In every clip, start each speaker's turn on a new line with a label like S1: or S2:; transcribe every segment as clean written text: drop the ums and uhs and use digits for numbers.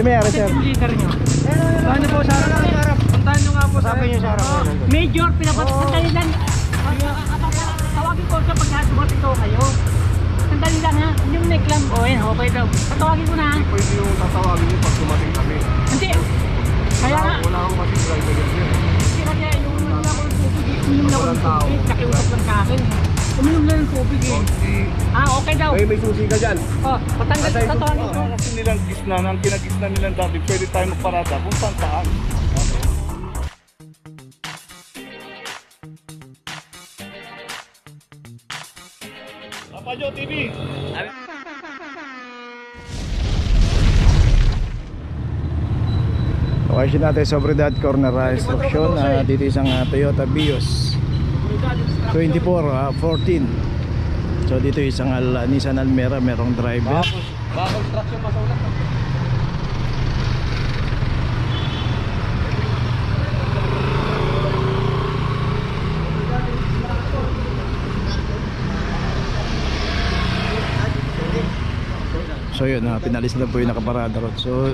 S1: may-ari, sir?
S2: Leader nyo. Saan po sa harap? Puntahan nyo nga po sa harap.
S3: Major, sandali lang. Tawagin ko siya pag dumating ko kayo. Sandali lang ha. Hindi mo neklam. O yan, okay daw. Tatawagin ko na ha.
S4: Pwede yung tatawagin niyo pag dumating kami.
S3: Hindi. Kaya nga.
S4: Wala akong kasi driver yan sir.
S3: Hindi kasi inuunom lang ako ng tubig. Uminom lang ako ng tubig. Nakiusap lang sa akin. Uminom lang ng tubig eh. Okay daw.
S4: May susi ka dyan.
S3: Patanggal. Tatawagin ko.
S4: Kasi nilang gisnan, ang kinagisnan nilang dati, pwede tayo magparada kung saan saan. Papajo TV!
S1: Okay, natin Sobredad corner instruction. Dito isang Toyota Vios 2414. So dito isang Nissan Almera, merong driver.
S2: Bakal traction pa sa ulat.
S1: So yun, pinalis na po yung nakaparada ron. So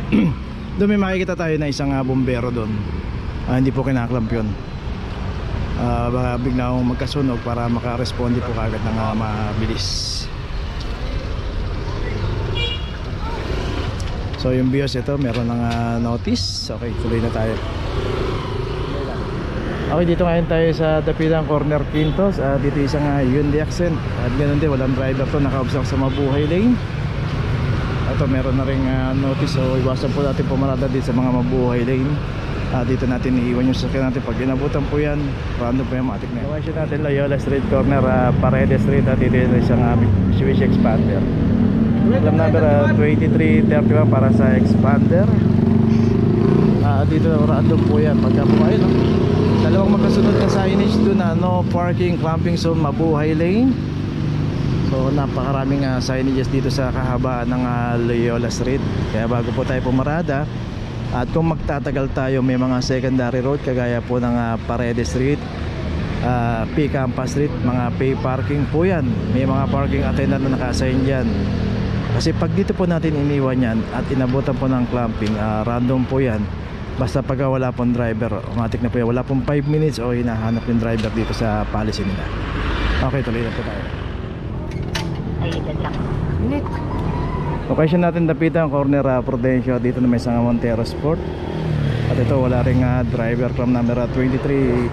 S1: doon may makikita tayo na isang bombero doon. Hindi po kinaklamp yun. Baka bigla akong magkasunog para makaresponde po kagad ng mabilis. So yung BIOS ito, meron ng notice. Okay, tuloy na tayo. Okay, dito ngayon tayo sa Dapitan Corner Quintos. Dito isang Hyundai Accent. At ganun din, walang driver to, naka-obstruct sa mabuhay lane. Ito meron na rin notice, so iwasan po natin pumarada dito sa mga mabuhay lane. Dito natin iiwan yung sasakyan natin. Pag inabutan po yan, random po yung matik na yan. Location natin Loyola Street Corner, Paredes Street. At dito isang Swiss Expander. Alam number 2331 para sa Expander. Dito random po yan. Pagka po kayo, no? Dalawang magkasunod na signage doon na no parking, clamping zone, mabuhay lane. So napakaraming signages dito sa kahabaan ng Loyola Street. Kaya bago po tayo pumarada, at kung magtatagal tayo, may mga secondary road kagaya po ng Paredes Street, P Campa Street, mga pay parking po yan. May mga parking attendant na naka-assign dyan. Kasi pag dito po natin iniwan yan at inabutan po ng clamping, random po yan. Basta pag wala pong driver, automatic na po yan. Wala pong 5 minutes o hinahanap yung driver dito sa policy nila. Okay, tuloy na po tayo. Location natin Dapitan Corner, Prudencio. Dito na may isang Montero Sport. At ito wala ring driver from number 2329.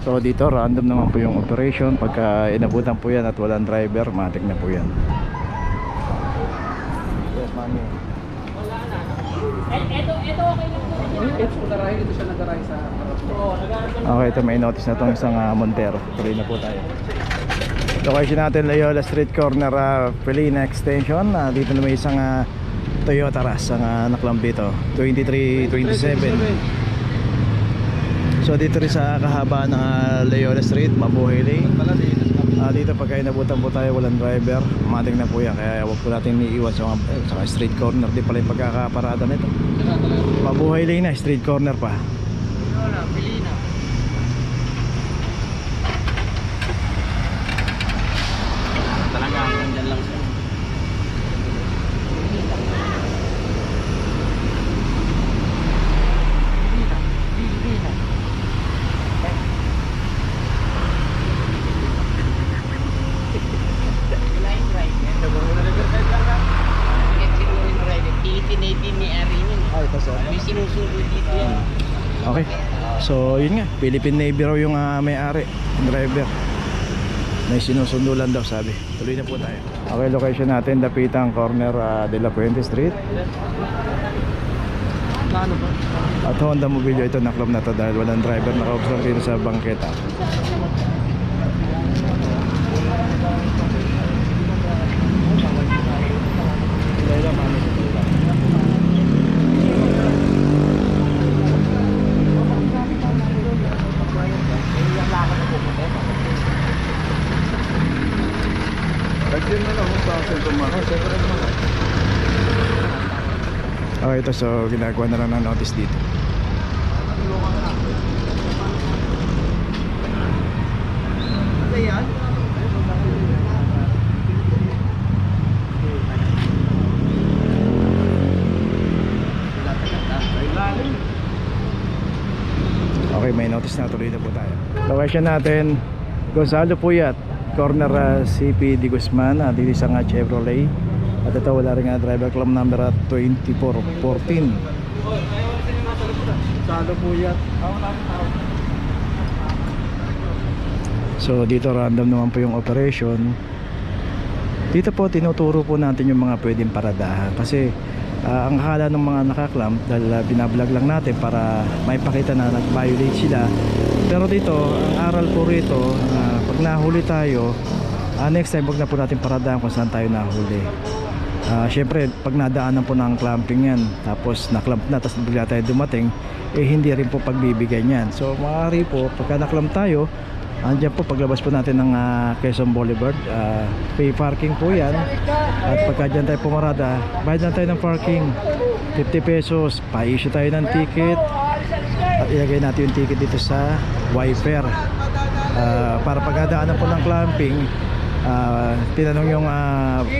S1: So dito random naman po yung operation. Pagka inabutan po yan at walang driver, matik na po yan. Yes, mami.
S3: Ito okay lang po.
S2: Ito siya nag-aray sa
S1: Okay, ito may notice na itong isang Montero. Tuloy na po tayo. Location natin Loyola Street Corner, Felina Extension. Dito na may isang Toyota Rush ang naklamp dito 2327. So dito rin sa kahabaan ng Loyola Street, mabuhay lane. Dito pagka inabutan po tayo, walang driver, matik na po yan. Kaya huwag po natin iiwan sa street corner. Di pala yung pagkakaparada nito. Mabuhay lane na, street corner pa.
S2: talaga nandyan lang siya.
S1: Okay, so yun nga, Philippine Navy raw yung may-ari, driver. May sinusundo lang daw sabi. Tuloy na po tayo. Okay, location natin Dapitan Corner, De La Puente Street. At Honda Mobilio ito na club na to dahil walang driver, naka-observe dito sa bangketa. Okay, ito so ginagawa na lang ng notice dito. Okay, may notice na, tuloy na po tayo. Location natin, Gonzalo Puyat, corner CP Di Guzman, dito sa Chevrolet. At ito wala rin driver club number 2414.
S2: Gonzalo Puyat.
S1: So dito random naman po yung operation. Dito po tinuturo po natin yung mga pwedeng paradahan kasi ang akala ng mga nakaklamp dahil binablog lang natin para maipakita na nag-violate sila. Pero dito ang aral po rito, pag nahuli tayo, next time wag na po natin paradahan kung saan tayo nahuli. Syempre pag nadaanan po ng clamping yan, tapos naklamp na, tapos bigla tayo dumating, hindi rin po pagbibigyan yan. So maaari po pagka naklamp tayo, andyan po paglabas po natin ng Quezon Boulevard, pay parking po yan. At pagka dyan tayo pumarada, bayad na tayo ng parking 50 pesos, pa-issue tayo ng ticket at ilagay natin yung ticket dito sa wiper, para pagkadaanan po ng clamping, tinanong yung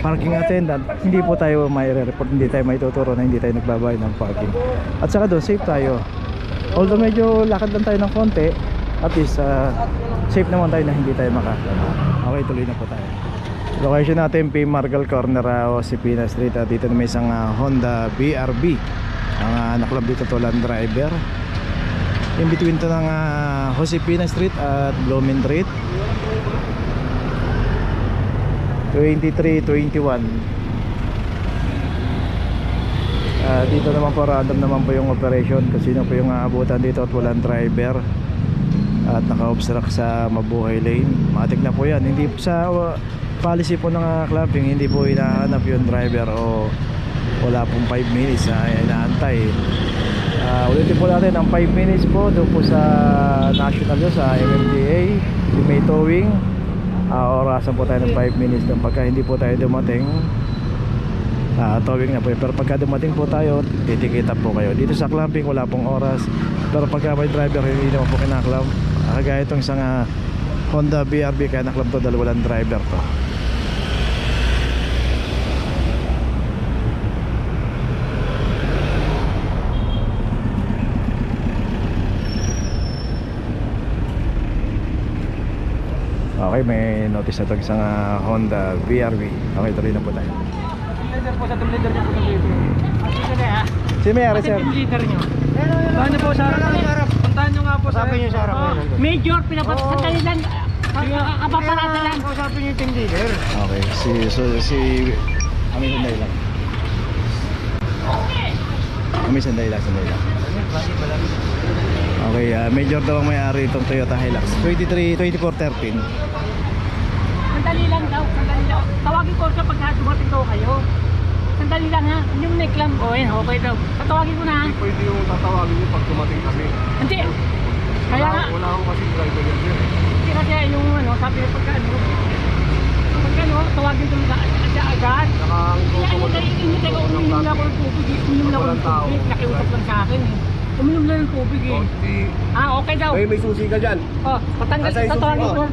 S1: parking attendant, hindi po tayo may report, hindi tayo may tuturo na hindi tayo nagbabayad ng parking. At saka doon safe tayo, although medyo lakad lang tayo ng konti, at least safe naman tayo na hindi tayo makakama. Okay, tuloy na po tayo. Location natin P. Margal Corner, Josefina Street. Dito na may isang Honda BRB. Ang naklab dito to Land Driver. In between to ng Josefina Street at Blooming Street. 23-21. Dito naman po random naman po yung operation kasi sino po yung aabutan dito at walang driver at naka-obstruct sa Mabuhay Lane. Matik na po yan. Hindi sa policy po ng clamping, hindi po hinahanap yung driver o wala pong 5 minutes na inaantay. Ulitin po natin ang 5 minutes po doon po sa national yun, sa MMDA, yung may towing. Orasan po tayo ng 5 minutes doon. Pagka hindi po tayo dumating, towing na po. Pero pagka dumating po tayo, titikita po kayo. Dito sa clamping wala pong oras, pero pagka may driver hindi naman po kinaklamp. Kagaya itong isang Honda BRB, kaya naklamp to dahil walang driver to. Okay, may notice na itong isang Honda BRB. Okay, tuloy na po tayo.
S2: Leader po sa team leader niyo po sa video.
S3: Sige na ha.
S1: Si Mayari sir.
S3: Yung leader nyo.
S2: Puntahan niyo po sa harap. Puntahan niyo nga po sa
S4: Sabi niyo sa harap.
S3: Major, sandali lang. Kapaparada lang.
S2: Kausapin niyo yung team leader.
S1: Okay, si Ami sandali lang. Ami sandali lang. Okay, major daw ang may-ari itong Toyota Hilux 2413.
S3: Sandali lang daw. Tawagin ko siya pag dumating daw kayo. Sandali lang ha. Yung neklam. Okay daw. Tatawagin ko na ha.
S4: Pwede yung tatawagin niyo pag tumating kami.
S3: Hindi. Kaya nga.
S4: Wala akong kasi driver yan sir.
S3: Hindi kasi yung sabi niya pagka tawagin ko na agad. Hindi tayo uminom na ako ng tubig. Nakiusap lang sa akin eh. Uminom lang ng tubig eh. Okay daw.
S4: May susi ka dyan.
S3: Patanggal. Tatawagin ko.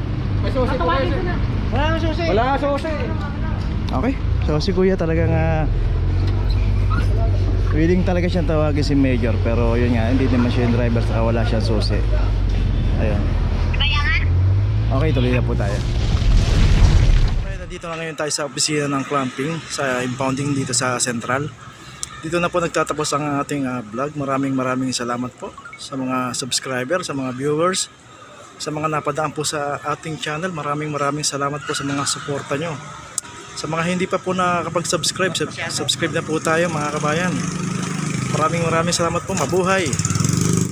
S3: Tatawagin ko na.
S2: Wala nang susi. Wala nang susi.
S1: Okay, so si Kuya talagang willing talaga siyang tawagin si Major, pero yun nga, hindi naman siya yung driver, saka wala siyang susi. Ayun. Okay, tuloy na po tayo. Okay, nandito na ngayon tayo sa opisina ng clamping, sa impounding dito sa Central. Dito na po nagtatapos ang ating vlog. Maraming salamat po sa mga subscriber, sa mga viewers, sa mga napadaan po sa ating channel. Maraming salamat po sa mga suporta nyo. Sa mga hindi pa po nakakapag-subscribe, subscribe na po tayo mga kabayan. Maraming salamat po. Mabuhay!